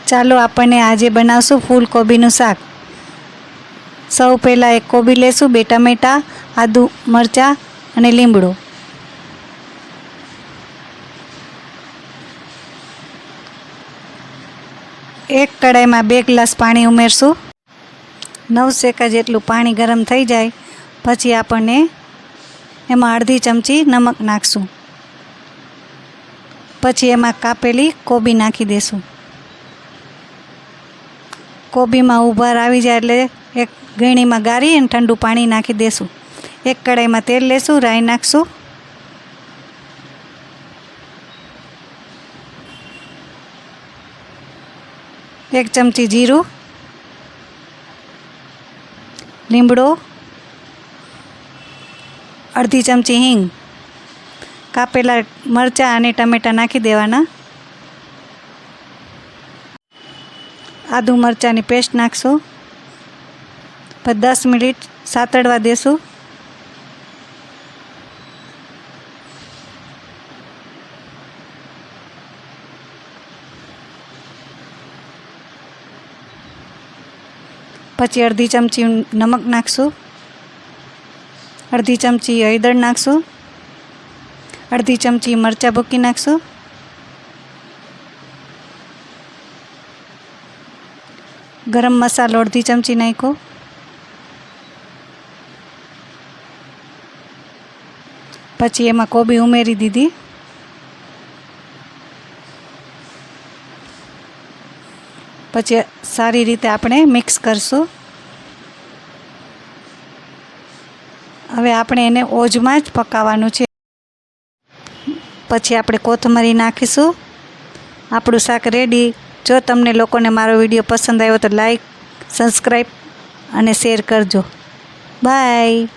ચાલો આપણે આજે બનાવશું ફૂલકોબીનું શાક। સૌ પહેલાં એક કોબી લેશું, 2 ટમેટાં, આદુ, મરચાં અને લીમડો। એક કડાઈમાં 2 ગ્લાસ પાણી ઉમેરશું। 9 સેકા જેટલું પાણી ગરમ થઈ જાય પછી આપણે એમાં અડધી ચમચી નમક નાખશું। પછી એમાં કાપેલી કોબી નાખી દેશું। કોબીમાં ઉભાર આવી જાય એટલે એક ગળણીમાં ગાળી અને ઠંડુ પાણી નાખી દેશું। એક કડાઈમાં તેલ લેશું, રાઈ નાખશું, એક ચમચી જીરું, લીમડો, અડધી ચમચી હિંગ, કાપેલા મરચાં અને ટમેટાં નાખી દેવાના। આદુ મરચાંની પેસ્ટ નાખશું, પછી 10 મિનિટ સાતળવા દેશું। પછી અડધી ચમચી નમક નાખશું, અડધી ચમચી હળદર નાખશું, અડધી ચમચી મરચાં ભૂકી નાખશું, ગરમ મસાલો અડધી ચમચી નાખ્યો, પછી એમાં કોબી ઉમેરી દીધી। પછી સારી રીતે આપણે મિક્સ કરશું। હવે આપણે એને ઓજમાં જ પકાવવાનું છે। પછી આપણે કોથમરી નાખીશું। આપણું શાક રેડી। જો તમને લોકોને મારો વિડીયો પસંદ આવ્યો તો લાઈક, સબસ્ક્રાઈબ અને શેર કરજો। બાય।